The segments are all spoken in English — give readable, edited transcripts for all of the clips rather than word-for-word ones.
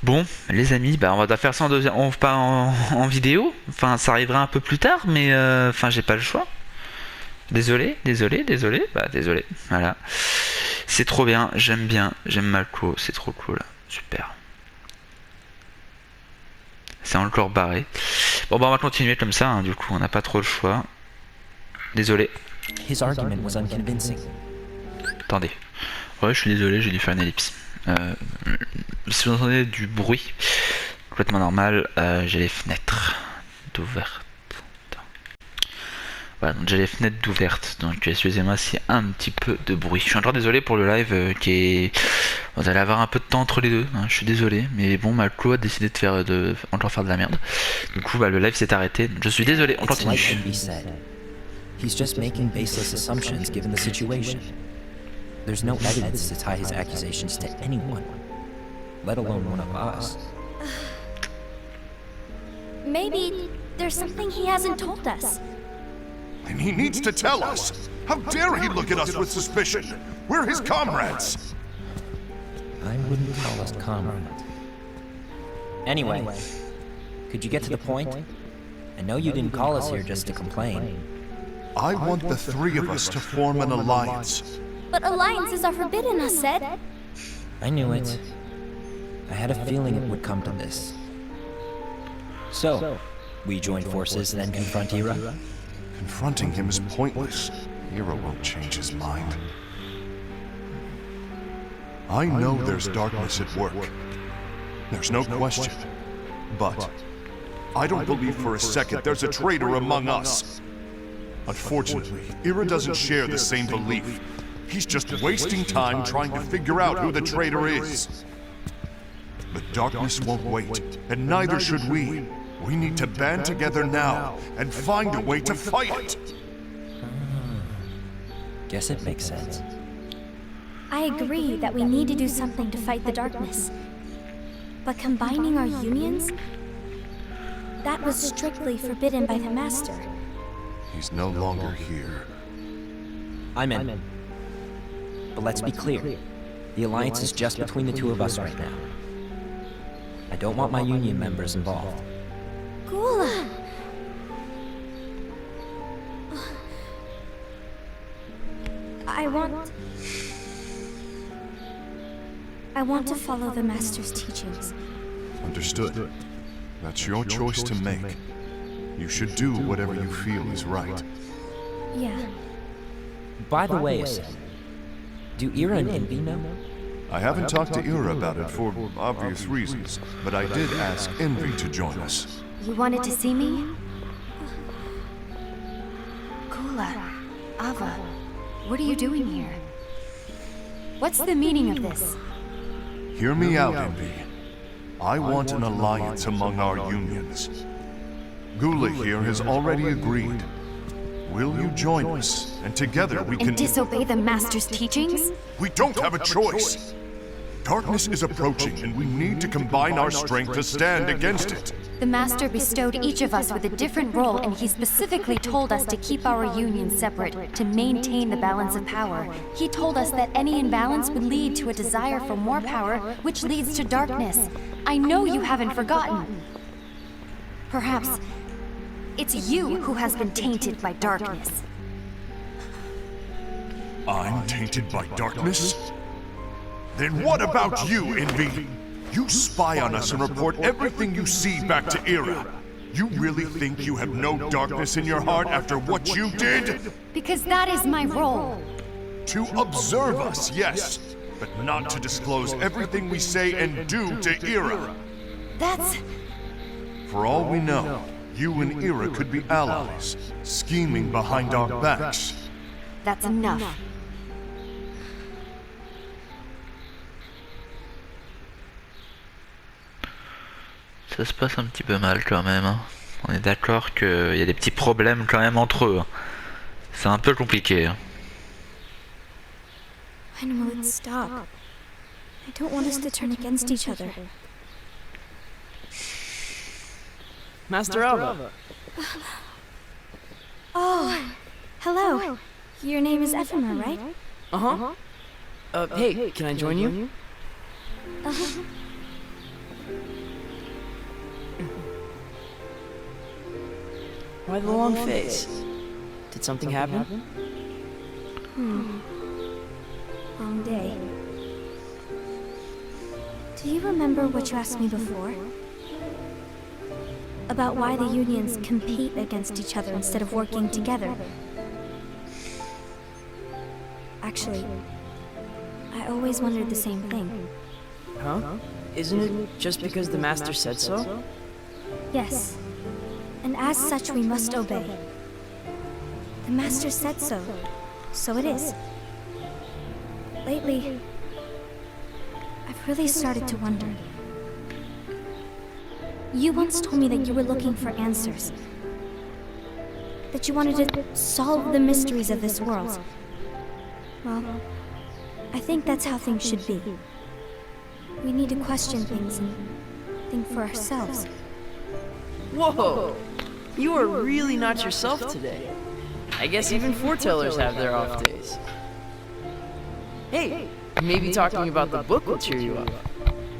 Bon, les amis, bah on va faire ça pas en vidéo. Enfin, ça arrivera un peu plus tard, mais enfin, j'ai pas le choix. Désolé. Bah, désolé. Voilà. C'est trop bien, j'aime bien. J'aime Malco, c'est trop cool. Super. C'est encore barré. Bon, bah, on va continuer comme ça, hein, du coup, on n'a pas trop le choix. Désolé. His argument was unconvincing. Attendez. Ouais, je suis désolé, j'ai dû faire une ellipse. Si vous entendez du bruit, complètement normal, j'ai les fenêtres d'ouvertes. Voilà, donc j'ai les fenêtres d'ouvertes, donc excusez-moi s'il y a un petit peu de bruit. Je suis encore désolé pour le live qui est... Vous allez avoir un peu de temps entre les deux, hein, je suis désolé, mais bon, Malco a décidé encore faire de la merde. Du coup, bah, le live s'est arrêté, donc je suis désolé, on It's continue. like Envy said. He's just making baseless assumptions given the situation. There's no evidence to tie his accusations to anyone, let alone one of us. Maybe there's something he hasn't told us. And he needs to tell us. How dare he look at us with suspicion? We're his comrades. I wouldn't call us comrades. Anyway, could you get to the point? I know you didn't call us here just to complain. I want the three of us to form an alliance. But alliances are forbidden, us said. I knew it. I had a feeling it would come to this. So, we join forces, then confront Ira? Confronting him is pointless. Ira won't change his mind. I know there's darkness at work. There's no question. But I don't believe for a second there's a traitor among us. Unfortunately, Ira doesn't share the same belief. He's just wasting time trying to figure out who the traitor is. But darkness won't wait, and neither should we. We need to band together now and find a way to fight it. Guess it makes sense. I agree that we need to do something to fight the darkness. But combining our unions? That was strictly forbidden by the Master. He's no longer here. I'm in. But let's be clear. The alliance is just between the two of us right now. I don't want my union members involved. Gula! I want to follow the Master's teachings. Understood. That's your choice to make. You should do whatever you feel is right. Yeah. By the way, Issa, do Ira and Envy know? I haven't talked to Ira about it for obvious reasons, but I did ask Envy to join us. You wanted to see me? Gula, Ava, what are you doing here? What's the meaning of this? Hear me out, Envy. I want an alliance among our unions. Gula here has already agreed. Will you join us? And together we can... And disobey the Master's teachings? We don't have a choice! Darkness is approaching, and we need to combine our strength to stand against it. The Master bestowed each of us with a different role, and he specifically told us to keep our union separate, to maintain the balance of power. He told us that any imbalance would lead to a desire for more power, which leads to darkness. I know you haven't forgotten. Perhaps it's you who has been tainted by darkness. I'm tainted by darkness? Then what about you, Envy? You spy on us and report everything you see back to Ira. You really think you have no darkness in your heart after what you did? Because that is my role. To observe us, yes, but not to disclose everything we say and do to Ira. That's... For all we know, you and Ira could be allies, scheming behind our backs. that's enough. Ça se passe un petit peu mal quand même, hein. On est d'accord qu'il y a des petits problèmes quand même entre eux, hein. C'est un peu compliqué, hein. When will it stop? I don't want us to turn against each other. Master Alva. Oh, hello. Your name is Ephemera, right? Uh-huh. Hey, can I join you? Why the long face? Did something happen? Long day. Do you remember what you asked me before? About why the unions compete against each other instead of working together? Actually, I always wondered the same thing. Huh? Isn't it just because the Master said so? Yes. And as such, we must obey. The Master said so. So it is. Lately, I've really started to wonder. You once told me that you were looking for answers. That you wanted to solve the mysteries of this world. Well, I think that's how things should be. We need to question things and think for ourselves. Whoa! You are really not yourself today. I guess even foretellers have their off days. Hey, maybe talking about the book will cheer you up.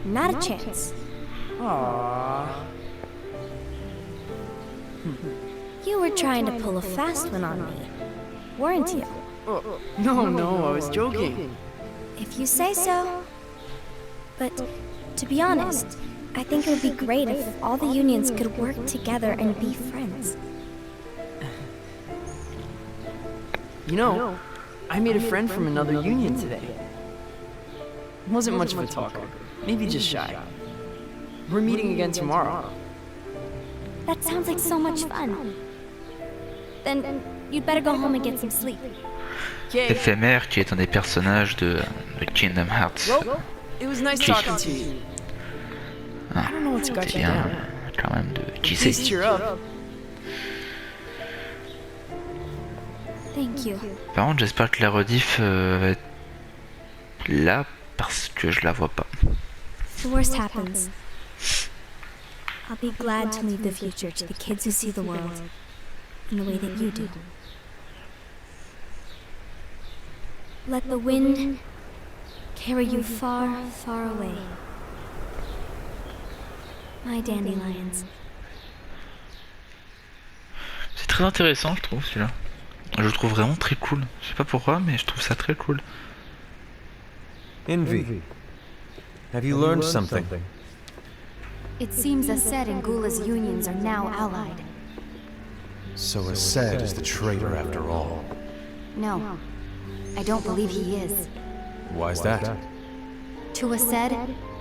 Not a chance. Aww. You were trying to pull a fast one on me, weren't you? Oh, no, I was joking. If you say so. But, to be honest, I think it would be great if all the unions could work together and be friends. You know, I made a friend from another union today. Wasn't much of a talker, maybe just shy. We're meeting again tomorrow. That sounds like so much fun. Then, you'd better go home and get some sleep. Okay. Éphémère, qui est un des personnages de Kingdom Hearts. Well, it was nice talking to you. Ah, I don't know what's got c'était you bien, down. quand même, de qui Please c'est. cheer up. Thank you. Par contre, j'espère que la rediff va être là parce que je la vois pas. The worst happens. I'll be glad to leave the future to the kids who see the world in the way that you do. Let the wind carry you far, far away. My dandelions. C'est très intéressant, je trouve, celui-là. Je le trouve vraiment très cool. Je sais pas pourquoi, mais je trouve ça très cool. Envy. Have you learned something? It seems Ased and Gula's unions are now allied. So Ased is the traitor after all. No, I don't believe he is. Why's that? To Ased,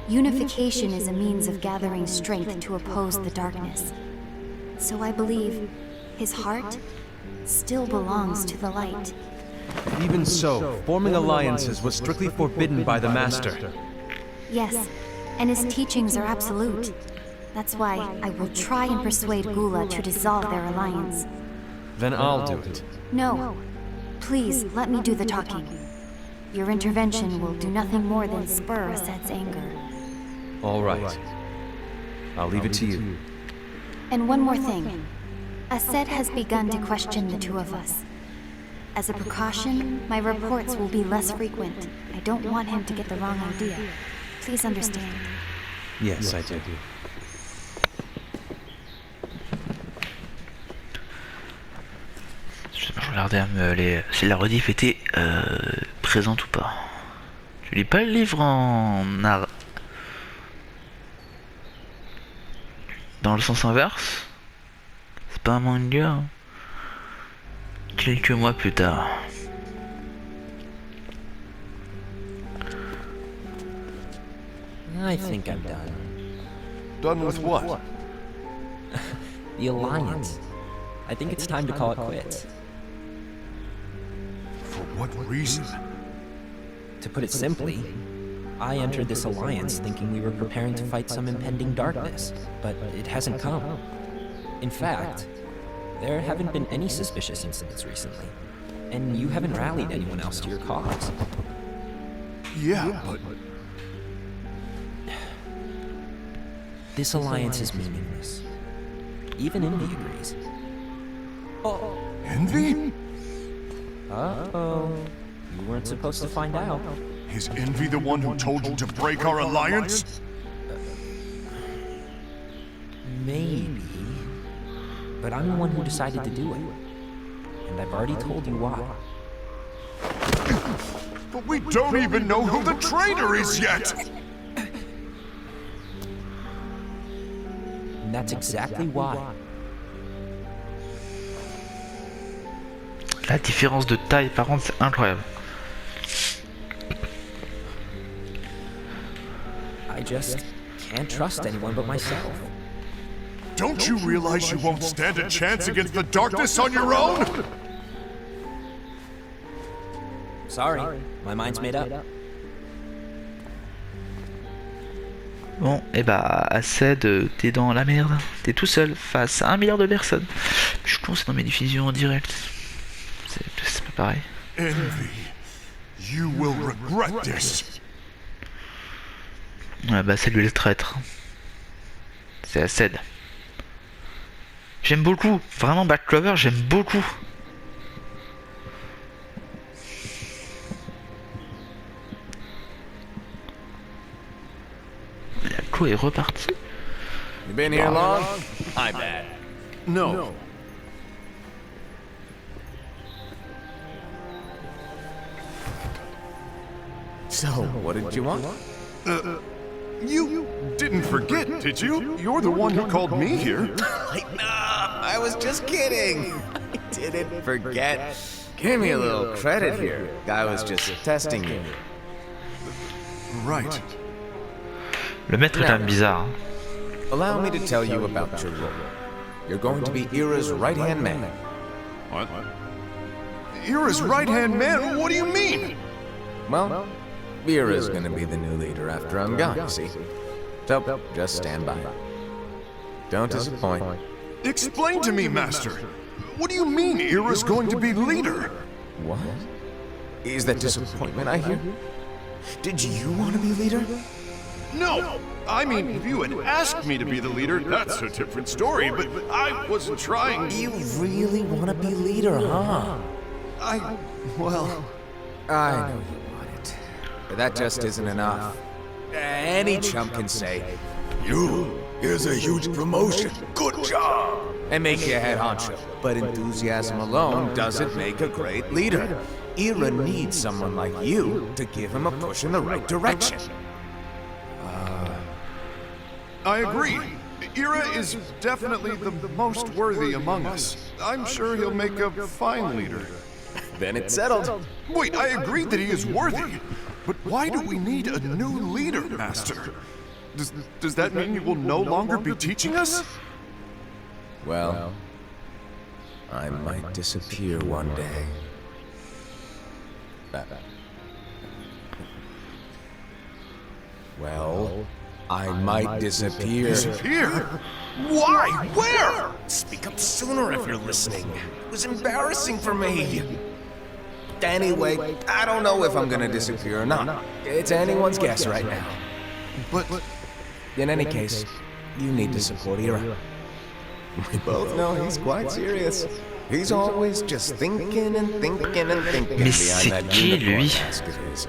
unification is a means of gathering strength to oppose the darkness. So I believe his heart still belongs to the light. Even so, forming alliances was strictly forbidden by the Master. Yes, and his teachings are absolute. That's why I will try and persuade Gula to dissolve their alliance. Then I'll do it. No, please let me do the talking. Your intervention will do nothing more than spur Ased's anger. All right. I'll leave it to you. And one more thing. Ased has begun to question the two of us. As a precaution, my reports will be less frequent. I don't want him to get the wrong idea. Please understand. Yes, I do. Je regardais si la rediff était présente ou pas. Tu lis pas le livre dans le sens inverse? C'est pas un manga, hein. Quelques mois plus tard. I think I'm done. Done with what? The Alliance. I think it's time to call it quits. For what reason? To put it simply, I entered this alliance thinking we were preparing to fight some impending darkness, but it hasn't come. In fact, there haven't been any suspicious incidents recently, and you haven't rallied anyone else to your cause. Yeah, but This alliance is meaningless. Even Envy agrees. Envy? Uh-oh. You weren't supposed to find out. Is Envy the one who told you to break our alliance? Maybe. but I'm the one who decided to do it. And I've already told you why. But we don't even know who the traitor is yet! And that's exactly why. La différence de taille, par contre, c'est incroyable. I just can't trust anyone but myself. Don't you realize you won't stand a chance against the darkness on your own? Sorry, my mind's made up. Bon, et bah, Aced, t'es dans la merde. T'es tout seul face à 1 milliard de personnes. Je pense que c'est dans mes diffusions en direct. C'est pas pareil. Envy, you will regret this. Ouais, bah, c'est lui le traître. C'est Aced. J'aime beaucoup. Vraiment, Black Clover, j'aime beaucoup. La clo est repartie. You been here long? I bet. No. So, what did you want? You didn't forget, did you? You're the one who called me here. I was just kidding. I didn't forget. Give me a little credit here. I was just testing you. Right. Le maître est quand même bizarre. Hein. Allow me to tell you about your role. You're going to be Ira's right-hand man. What? Ira's right-hand man? What do you mean? Well, Ira's gonna be the new leader after I'm gone, you see? So, just stand by. Don't disappoint. Explain to me, Master. What do you mean Ira's going to be leader? What? Is that disappointment I hear? Did you want to be leader? No! I mean, if you had asked me to be the leader, that's a different story, but I wasn't trying. You really want to be leader, huh? Well... I know you want it, but that just isn't enough. Any chump can say, here's a huge promotion, good job, and make you head honcho. But enthusiasm alone doesn't make a great leader. Ira needs someone like you to give him a push in the right direction. I agree. Ira is definitely the most worthy among us. I'm sure he'll make a fine leader. Then it's settled. Wait, I agree that he is worthy. But why do we need a new leader, Master? Does that mean you will no longer be teaching us? Well, I might disappear one day. Well, I might disappear. Disappear? Why? Where? Speak up sooner if you're listening. It was embarrassing for me. Anyway, I don't know if I'm gonna disappear or not. It's anyone's guess right now. But... In any case, you need to support Ira. We both know he's quite serious. He's always just thinking and thinking and thinking behind that unicorn mask of his.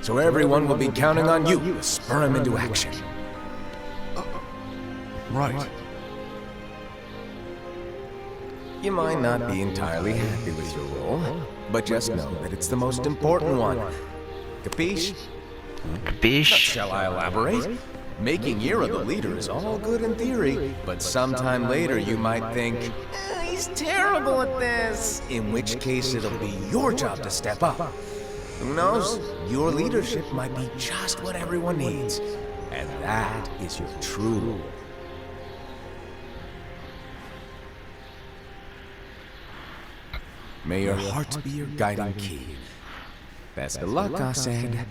So everyone will be counting on you to spur him into action. Right. You might not be entirely happy with your role, but just know that it's the most important one. Capiche? Biche. Shall I elaborate? Making Ira the leader is all good in theory, but sometime later you might think, he's terrible at this. In which case it'll be your job to step up. Who knows? Your leadership might be just what everyone needs. And that is your true role. May your heart be your guiding key. Best of luck, Aced.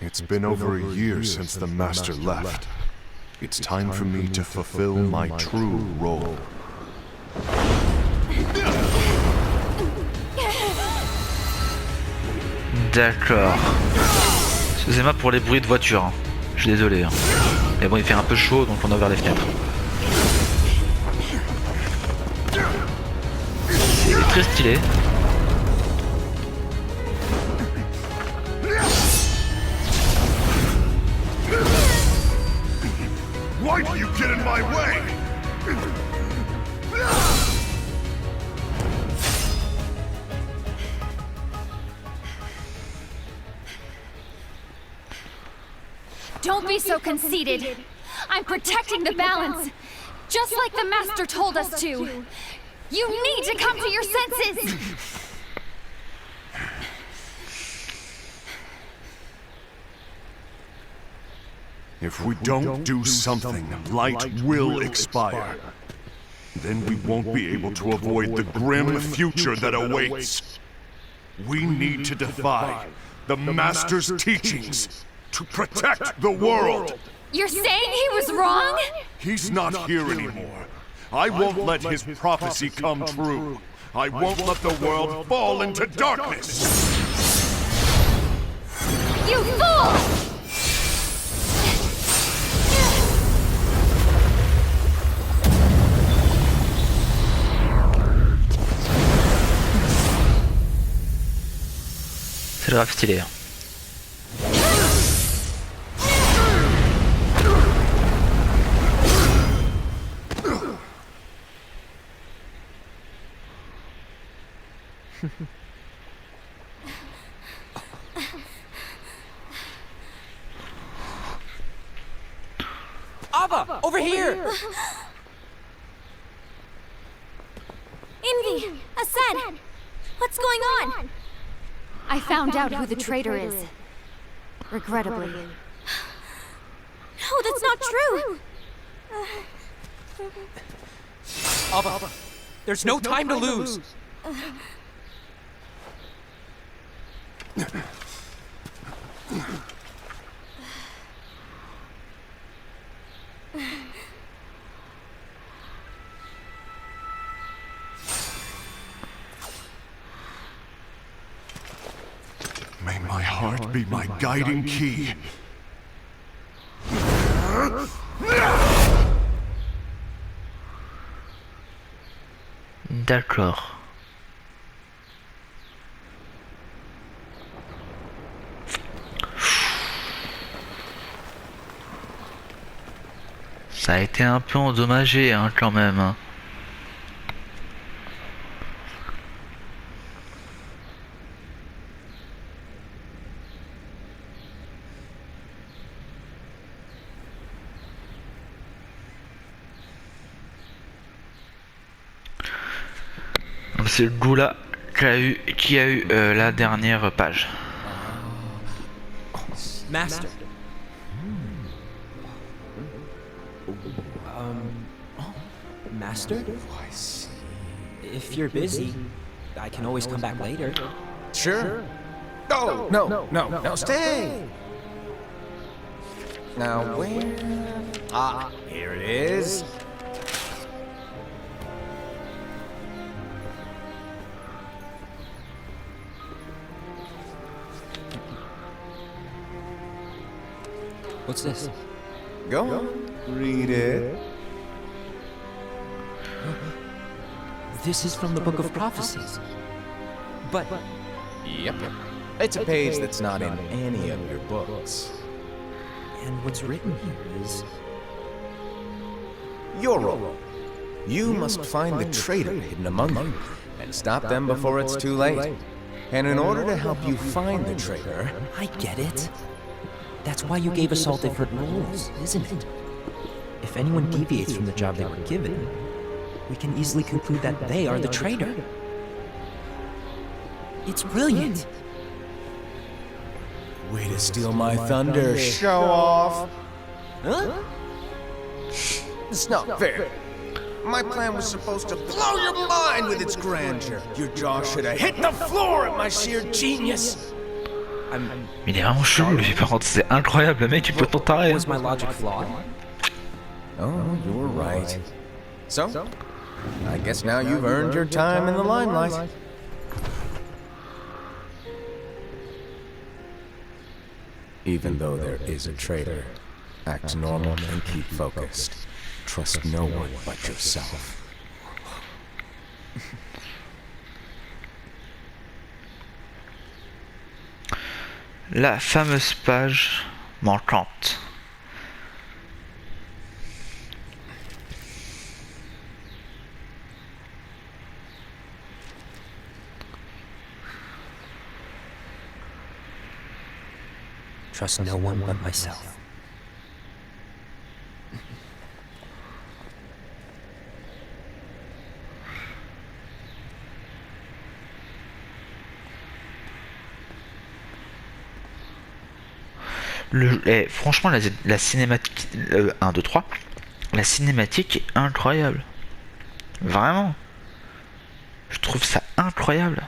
It's been over a year since the Master left. It's time for me to fulfill my true role. D'accord. Excusez-moi pour les bruits de voiture. Hein. Je suis désolé. Hein. Mais bon, il fait un peu chaud, donc on a ouvert les fenêtres. C'est très stylé. Why do you my way! Don't be so conceited. I'm protecting the balance, just like the Master told us to. You need to come to your senses! If we don't do something, light will expire. Then we won't be able to avoid the grim future that awaits. We need to defy the Master's teachings to protect the world. You're saying he was wrong? He's not here anymore. I won't let his prophecy come true. I won't let the world fall into darkness. You fool! C'est grave stylé. Ava, over here! Envy! Asad! What's going on? I found out who the traitor is. Regrettably. No, that's not true! Ava, there's no time to lose. May my heart be my guiding key. D'accord. Ça a été un peu endommagé hein, quand même. Hein. C'est le goût-là qui a eu la dernière page. Master. Master? I see. If you're busy, I can always come back later. Sure. Oh, no, stay! Now, where? Ah, here it is. What's this? Go on, read it. This is from the Book of Prophecies. But Yep. It's a page that's not in any of your books. and what's written here is Your role. You must find the traitor hidden among them and stop them before it's too late. And in order to help you find the traitor, I get it. That's why you gave us all different roles, isn't it? If anyone deviates from the job they were given, we can easily conclude that they are the traitor. It's brilliant. way to steal my thunder, show off. Huh? It's not fair. My plan was supposed to blow your mind with its grandeur. Your jaw should have hit the floor at my sheer genius. Il est vraiment chelou lui, par contre, c'est incroyable, le mec il peut t'en taré. Was my logic flawed? Oh, you're right. So, I guess now you've earned your time in the limelight. Even though there is a traitor, act normal and keep focused. Trust no one but yourself. La fameuse page manquante. trust no one but myself. Franchement, la cinématique 1, 2, 3, la cinématique est incroyable. Vraiment. Je trouve ça incroyable.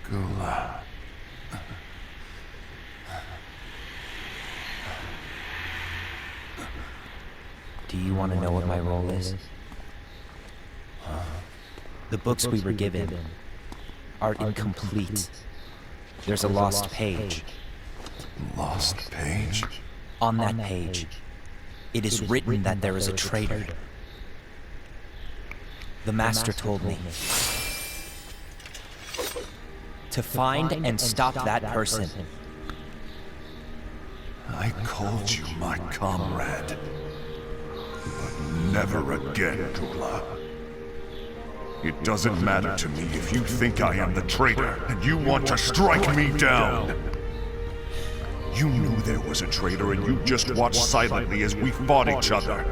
Gula. Do you want to know what my role is? The books we were given are incomplete. There's a lost page. Lost page? On that page, it is written that there is a traitor. The Master told me to find and stop that person. I called you my comrade. But never again, Gula. It doesn't matter to me if you think I am the traitor and you want to strike me down. You knew there was a traitor and you just watched silently as we fought each other.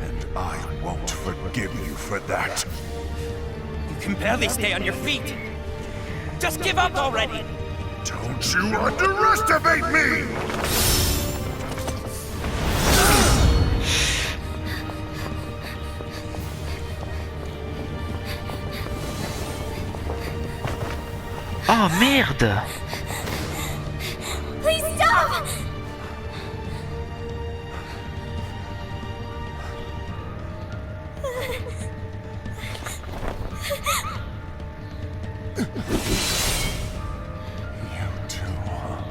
And I won't forgive you for that. You can barely stay on your feet. Just give up already! Don't you underestimate me! Oh merde! Please stop! You too, huh?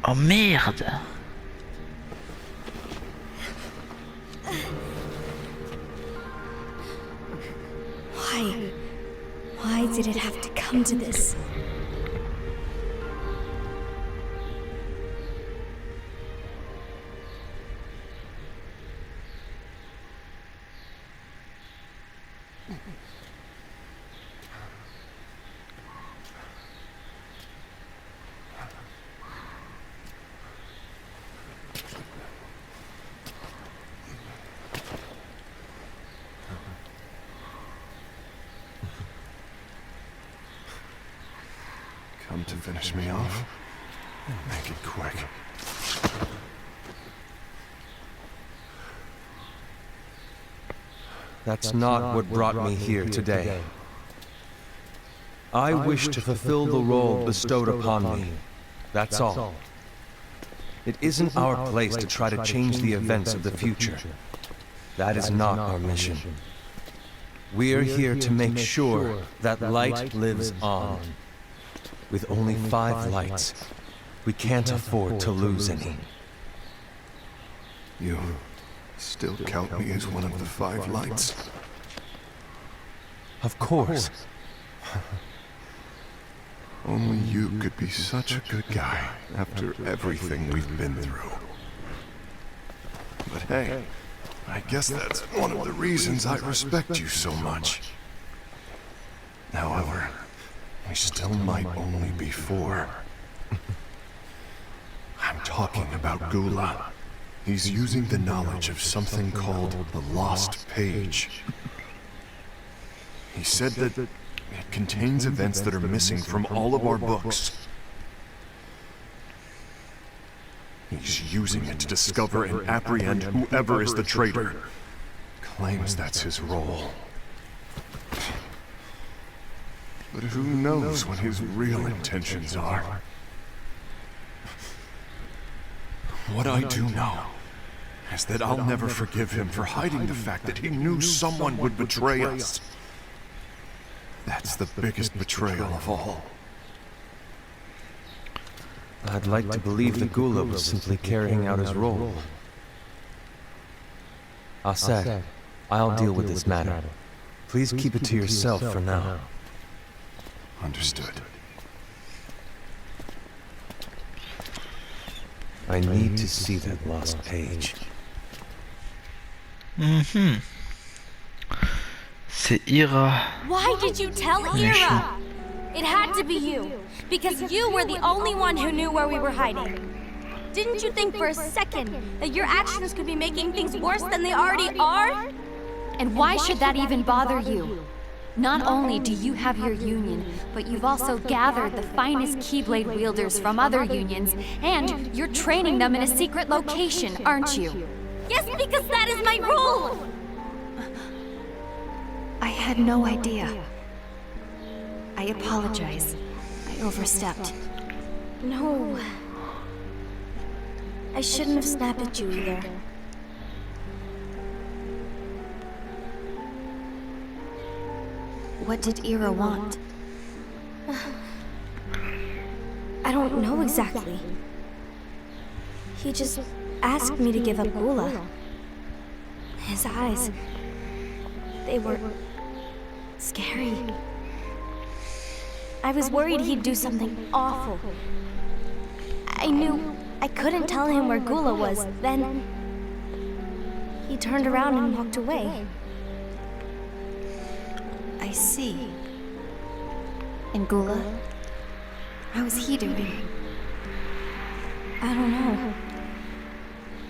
Oh merde! Why did it have to come to this? Come to finish me off? Make it quick. That's not what brought me here today. I wish to fulfill the role bestowed upon me. That's all. It isn't our place to try to change the events of the future. That is not our mission. We're here to make sure that light lives on. With only 5 lights, we can't afford to lose any. You still count me as one of the 5 lights? Of course. Only you could be such a good guy after everything we've been through. But hey, I guess that's one of the reasons I respect you so much. However, we still might only be 4. I'm talking about Gula. He's using the knowledge of something called the Lost Page. He said that it contains events that are missing from all of our books. He's using it to discover and apprehend whoever is the traitor. Claims that's his role. But who knows what his real intentions are? What I do know is that I'll never forgive him for hiding the fact that he knew someone would betray us. That's the biggest betrayal of all. I'd like to believe that Gula was simply carrying out his role. Aset, I'll deal with this matter. Please keep it to yourself for now. Understood. I need to see that lost page. C'est Ira. Why did you tell Ira? It had to be you, because you were the only one who knew where we were hiding. Didn't you think for a second that your actions could be making things worse than they already are? And why should that even bother you? Not only do you have your union, but you've also gathered the finest Keyblade wielders from other unions, and you're training them in a secret location, aren't you? Yes, because that is my role! I had no idea. I apologize. I overstepped. No. I shouldn't have snapped at you either. What did Ira want? I don't know exactly. He just asked me to give up Gula. His eyes, they were scary. I was worried he'd do something awful. I knew I couldn't tell him where Gula was. Then he turned around and walked away. I see. And Gula? How is he doing? I don't know.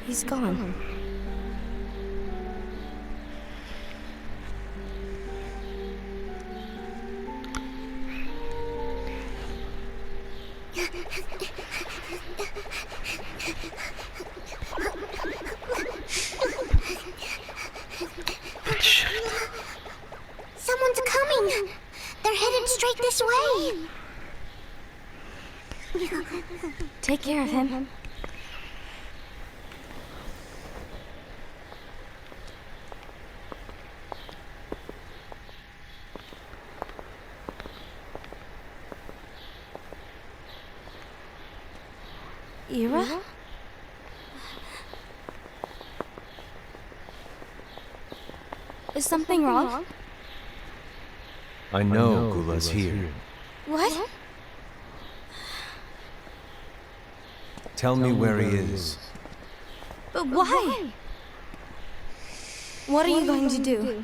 He's gone. Someone's coming! They're headed straight this way! Take care of him. Ira? Is something wrong? I know Gula's here. What? Tell me where he is. But why? What are you going to do?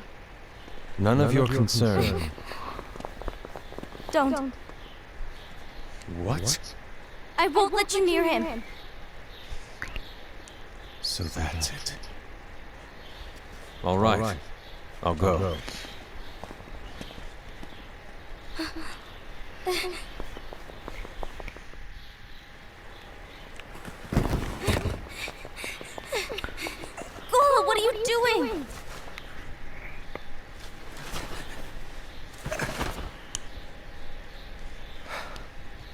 None of your concern. Don't. What? I won't let you near him. So that's it. All right. I'll go. Gula, what are you doing?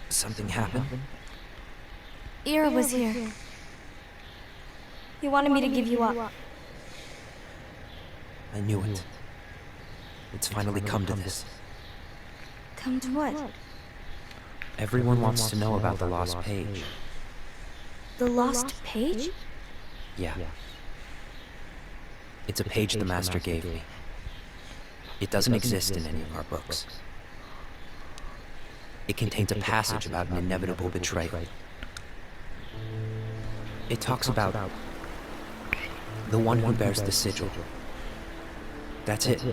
Something happened? Ira was here. He wanted me to give you up. I knew it. It's finally come to this. Come to what? Everyone wants to know about the lost page. The lost page? Yeah. It's a page the Master gave me. It doesn't exist in any of our books. It contains a passage about an inevitable betrayal. It talks about the one who bears the sigil. That's it.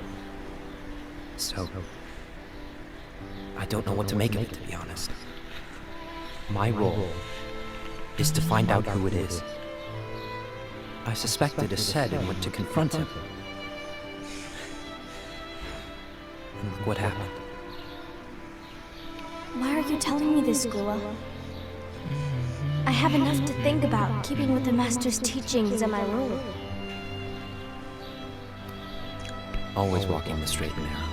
So, I don't know what to make of it, to be honest. My role is to find out who it is. I suspected a Sed and went to confront him. And look what happened. Why are you telling me this, Gula? I have enough to think about, keeping with the Master's teachings and my rule. Always walking the straight and narrow.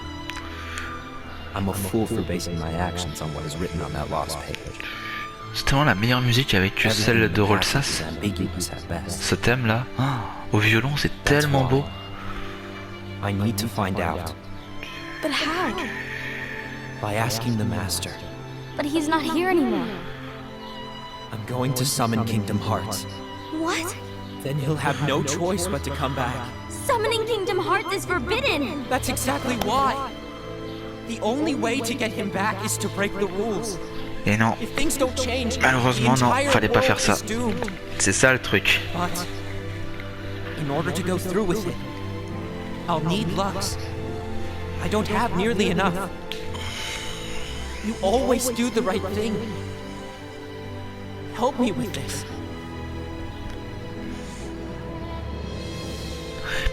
I'm a fool for basing my actions on what is written on that lost page. C'est vraiment la meilleure musique avec celle de Rolsas. Ce thème là, au violon, c'est tellement beau. I need to find out. But how? By asking the Master. But he's not here anymore. I'm going to summon Kingdom Hearts. What? Then he'll have no choice but to come back. Summoning Kingdom Hearts is forbidden! That's exactly why! The only way to get him back is to break the rules. Et non, If things don't change, malheureusement the non, entire fallait pas world faire ça. is doomed. C'est ça le truc. But in order to go through with it, I'll need Lux. I don't have nearly enough. You always do the right thing. Help me with this.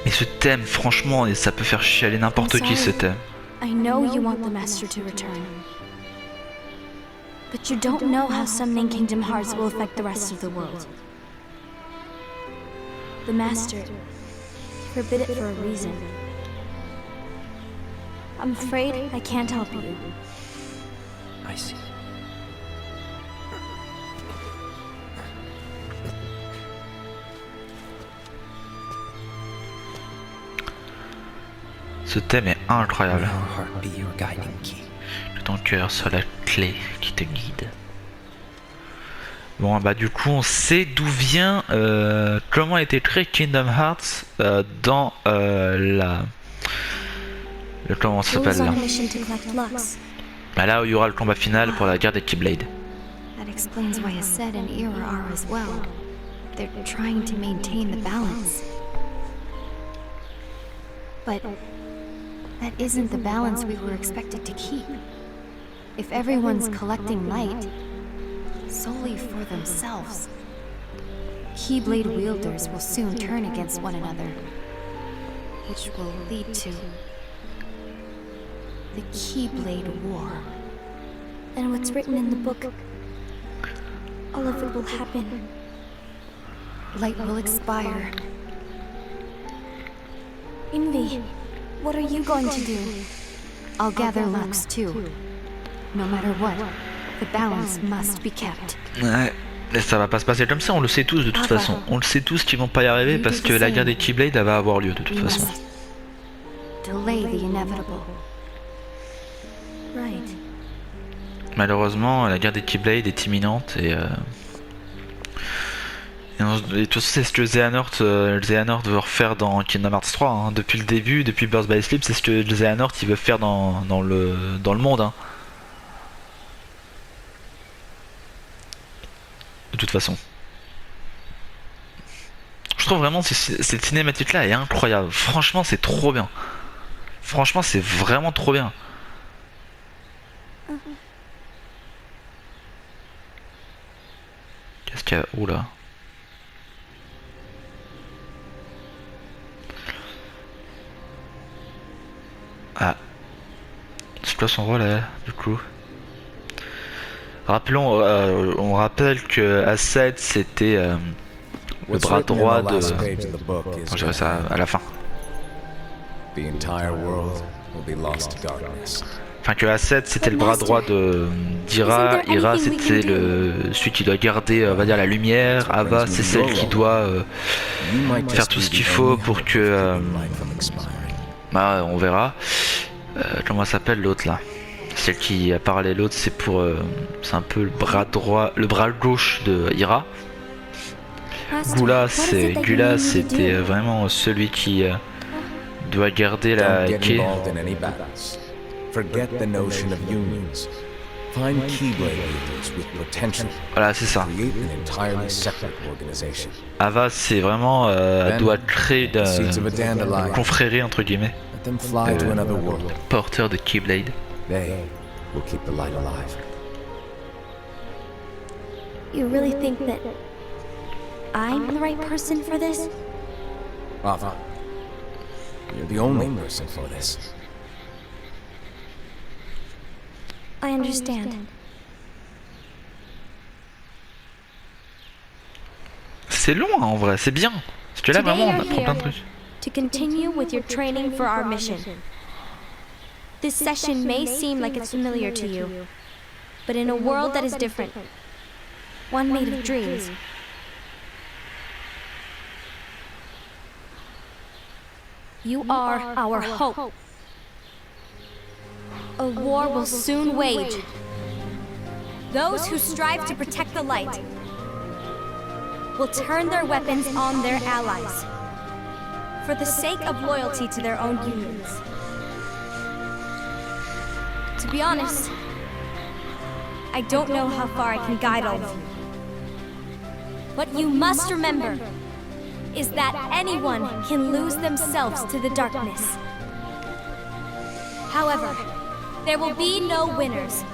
Mais ce thème, franchement, et ça peut faire chialer n'importe qui ce thème. I know you want the Master to return. But you don't know how summoning Kingdom Hearts will affect the rest of the world. The Master forbid it for a reason. I'm afraid I can't help you. I see. Ce thème est incroyable. Our heart be your guiding key. Que ton cœur soit la clé qui te guide. Bon bah du coup on sait d'où vient comment a été créé Kingdom Hearts dans comment ça s'appelle là. Bah là où il y aura le combat final pour la guerre des Keyblade. That explains why Aced and Ira are as well. They're trying to maintain the balance. But that isn't the balance we were expected to keep. If everyone's collecting light solely for themselves, Keyblade wielders will soon turn against one another, which will lead to the Keyblade War. And what's written in the book, all of it will happen. Light will expire. Envy, what are you going to do? I'll gather Lux too. No matter what, the balance must be kept. Ouais, mais ça va pas se passer comme ça, on le sait tous de toute façon. On le sait tous qu'ils vont pas y arriver parce que la guerre des Keyblade elle va avoir lieu de toute We façon. must delay the inevitable. Right. Malheureusement, la guerre des Keyblade est imminente et tout ça, c'est ce que Xehanort veut refaire dans Kingdom Hearts 3. Hein. Depuis le début, depuis Birth by Sleep, c'est ce que Xehanort il veut faire dans le monde. Hein. De toute façon. Je trouve vraiment que cette cinématique là est incroyable. Franchement, c'est trop bien. Franchement, c'est vraiment trop bien. Qu'est-ce qu'il y a? Oula. Ah. C'est quoi son rôle là, du coup? Rappelons, on rappelle que Aced c'était le bras droit de... Je dirais ça à la fin. The entire world will be lost to darkness. Enfin que Aced c'était le bras droit de d'Ira, Ira c'était celui qui doit garder on va dire la lumière, Ava c'est celle qui doit faire tout ce qu'il faut pour que bah on verra. Comment s'appelle l'autre là? Celle qui a parlé l'autre c'est pour c'est un peu le bras droit, le bras gauche de Ira. Gula c'était vraiment celui qui doit garder la quai. Forget the notion of unions. Find Keyblade leaders with potential. Voilà, c'est ça. Create an entirely separate organization. Ava, c'est vraiment, elle doit créer une confrérie entre guillemets. Let them fly to another world. Porteur de Keyblade. They will keep the light alive. You really think that I'm the right person for this? Ava, you're the only person for this. I understand. C'est long hein, en vrai, c'est bien. Parce que là Today vraiment on you're apprend plein de here trucs. to continue with your training for our mission. This session may seem like it's familiar to you, but in a world that is different, one made of dreams, you are our hope. A war will soon wage. Those who strive to protect the light will turn their weapons on their allies for the sake of loyalty to their own unions. To be honest, I don't know how far I can guide all of you. What you must remember is that anyone can lose themselves to the darkness. However, there will be no winners.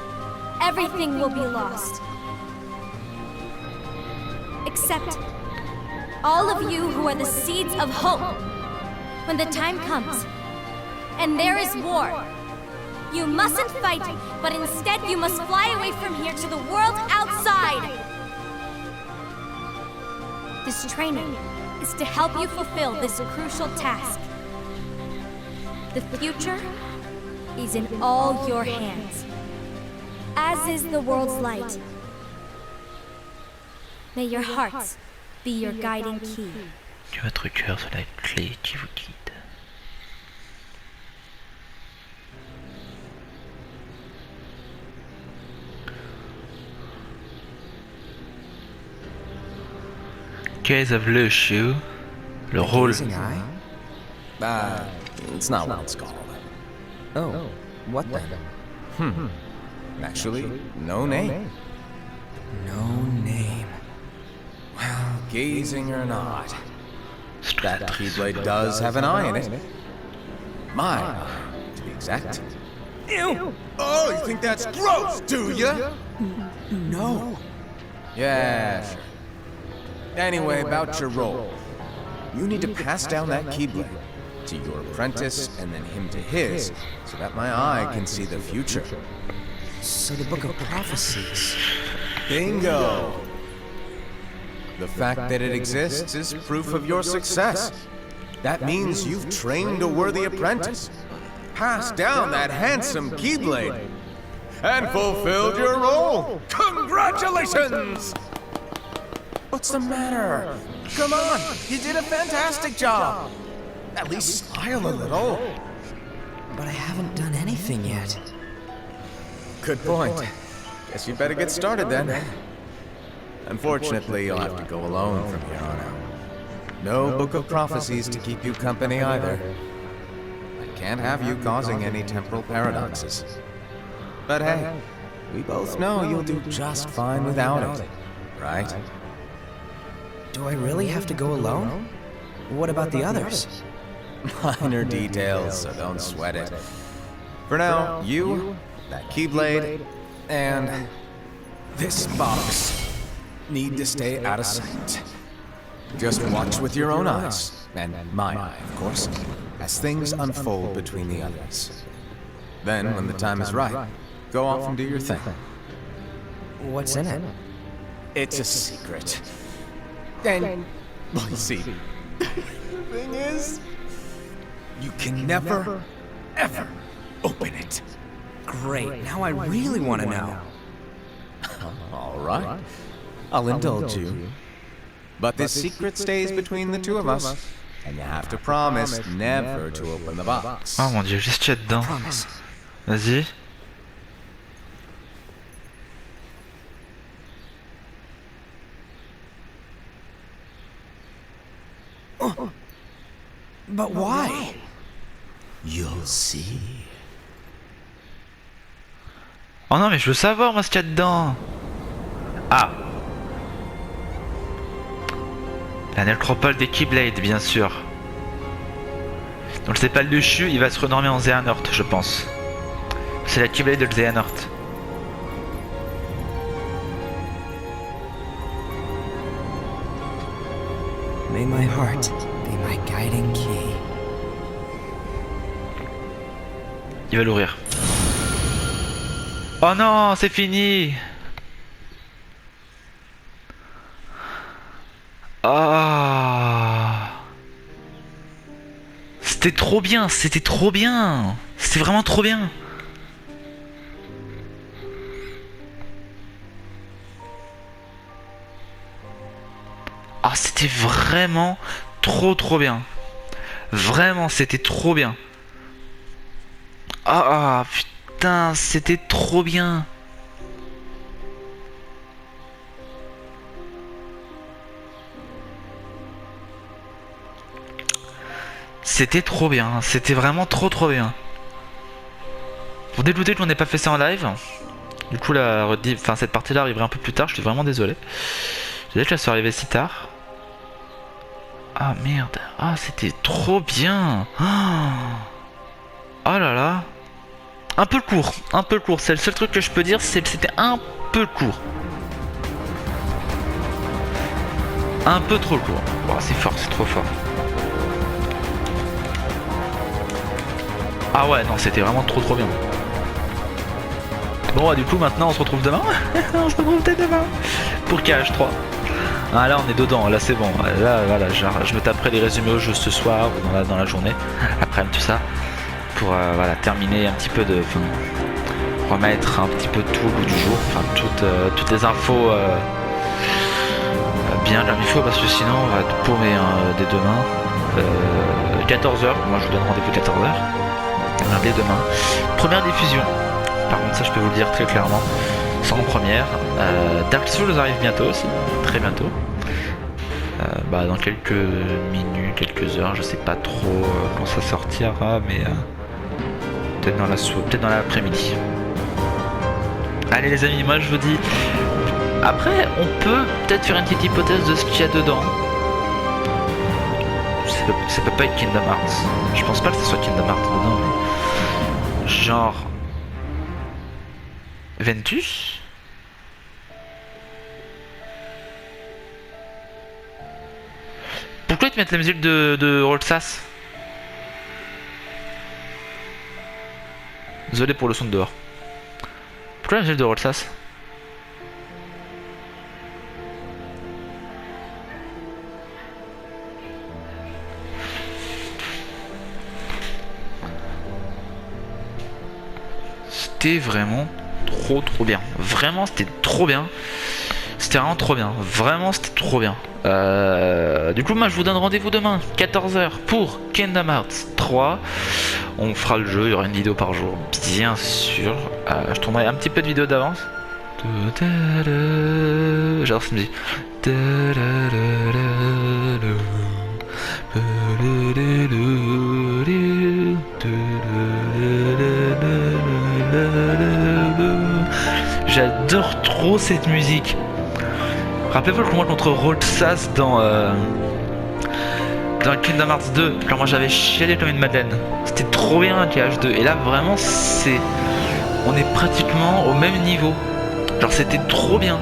Everything will be lost. Except all of you who are the seeds of hope. When the time comes, and there is war, you mustn't fight, but instead you must fly away from here to the world outside. This training is to help you fulfill this crucial task. The future is in all your hands, as is the world's light. May your hearts be your guiding key. Que votre cœur soit la clé qui vous guide. Case of Le Shoe, le rôle. Gazing eye? It's not what it's called. Oh, what then? Actually, no name. No name. Well, gazing or not, that keyblade does have an eye in it. My eye, to be exact. Ew! Oh, you think that's gross, do ya? No. Yeah, sure. Anyway, about your role. You need to pass down that keyblade to your apprentice and then him to his, so that my eye can see the future. So the Book of Prophecies. Bingo! The fact that it exists is proof of your success. That means you've trained a worthy apprentice, passed down that handsome keyblade, and fulfilled your role. Congratulations! What's the matter? Come on, you did a fantastic job. At least smile a little. But I haven't done anything yet. Good point. Guess you better get started then. Unfortunately, you'll have to go alone from here on out. No Book of Prophecies to keep you company either. I can't have you causing any temporal paradoxes. But hey, we both know you'll do just fine without it, right? Do I really have to go alone? What about the others? Minor details, so don't sweat it. For now, you, that Keyblade, and this box need to stay out of sight. Just watch with your own eyes, and my eye, of course, as things unfold between the others. Then, when the time is right, go off and do your thing. What's in it? It's a secret. And, well, you see, the thing is, you can never, ever open it. Great, now I really want to know. All right, I'll indulge you. But this secret stays between the two of us, and you have to promise never to open the box. Oh mon dieu, juste qu'il y a dedans. Promise. Vas-y. But why? You'll see. Oh non, mais je veux savoir moi ce qu'il y a dedans. Ah. La nécropole des Keyblade, bien sûr. Donc c'est pas le dessus, il va se renormer en Xehanort, je pense. C'est la Keyblade de Xehanort. May my heart be my guiding key. Il va l'ouvrir. Oh non, c'est fini. Ah. C'était trop bien, c'était trop bien. C'était vraiment trop bien. Ah, c'était vraiment trop bien. Vraiment, c'était trop bien. Ah, putain, c'était trop bien. C'était trop bien, c'était vraiment trop bien. Pour dégoûter qu'on n'ait pas fait ça en live, Du coup, cette partie-là arriverait un peu plus tard, je suis vraiment désolé. Désolé que ça soit arrivé si tard. Ah merde, ah c'était trop bien. Oh là là. Un peu court, c'est le seul truc que je peux dire, c'est que c'était un peu court. Un peu trop court. Oh, c'est fort, c'est trop fort. Ah ouais, non, c'était vraiment trop bien. Bon, du coup, maintenant, on se retrouve demain. On se retrouve peut-être demain. Pour KH3. Ah, là, on est dedans, là, c'est bon. Là, voilà, genre, je me taperai les résumés au jeu ce soir ou dans la journée. Après, tout ça. Pour voilà, terminer un petit peu de... remettre un petit peu tout au goût du jour. Enfin, toutes les infos bien comme il faut, parce que sinon, on va être paumé dès demain. 14h. Moi, je vous donne rendez-vous 14h. Dès demain. Première diffusion. Par contre, ça, je peux vous le dire très clairement. Sans première. Dark Souls arrive bientôt aussi. Très bientôt. Dans quelques minutes, quelques heures, je sais pas trop quand ça sortira, mais peut-être dans l'après-midi. Allez les amis, moi je vous dis. Après, on peut peut-être faire une petite hypothèse de ce qu'il y a dedans. Ça peut pas être Kingdom Hearts. Je pense pas que ce soit Kingdom Hearts dedans, mais genre Ventus. Pourquoi ils te mettent la musique de Roxas? Désolé pour le son de dehors. Pourquoi la musique de Roxas? C'était vraiment trop bien. Vraiment, c'était trop bien. C'était vraiment trop bien. Vraiment, c'était trop bien. Du coup, moi, je vous donne rendez-vous demain, 14h, pour Kingdom Hearts 3. On fera le jeu, il y aura une vidéo par jour, bien sûr. Je tournerai un petit peu de vidéo d'avance. Genre, ça me dit. J'adore trop cette musique. Rappelez-vous le combat contre Roxas dans Kingdom Hearts 2, quand moi j'avais chialé comme une madeleine. C'était trop bien un KH2. Et là vraiment on est pratiquement au même niveau. Genre c'était trop bien.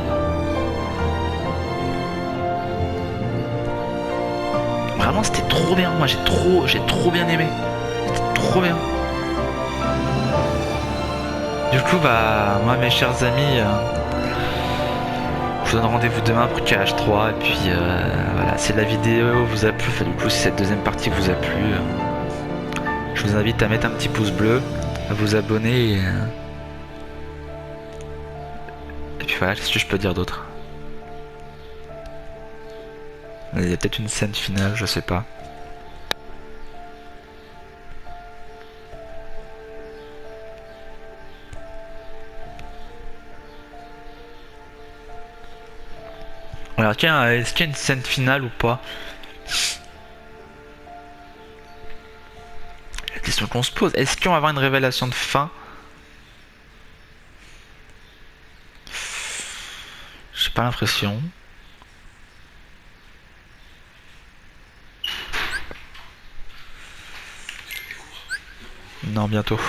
Vraiment c'était trop bien. Moi j'ai trop bien aimé. C'était trop bien. Du coup moi mes chers amis, je vous donne rendez-vous demain pour KH3 et puis voilà, si la vidéo vous a plu, du coup si cette deuxième partie vous a plu, je vous invite à mettre un petit pouce bleu, à vous abonner et puis voilà, qu'est-ce que je peux dire d'autre? Il y a peut-être une scène finale, je sais pas. Alors tiens, est-ce qu'il y a une scène finale ou pas? La question qu'on se pose, est-ce qu'on va avoir une révélation de fin? J'ai pas l'impression. Non, bientôt.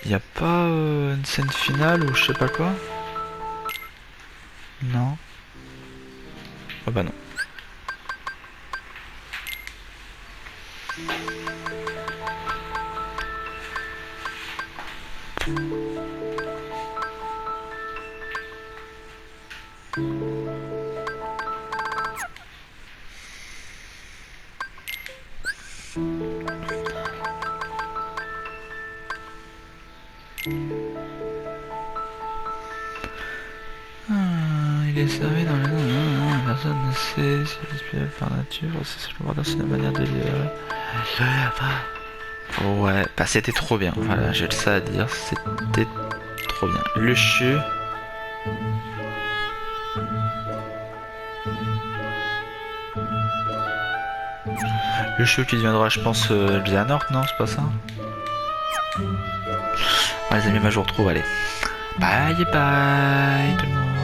Y a pas une scène finale ou je sais pas quoi? Non. Oh bah non. Il est servi dans le... Personne ne sait si c'est inspiré par nature, c'est le voir c'est la manière de lire. Ouais, bah c'était trop bien, voilà, j'ai ça à dire, c'était trop bien. Le chu. Le chu qui deviendra, je pense, Xehanort, non, c'est pas ça? les amis, je vous retrouve, allez. Bye bye tout le monde.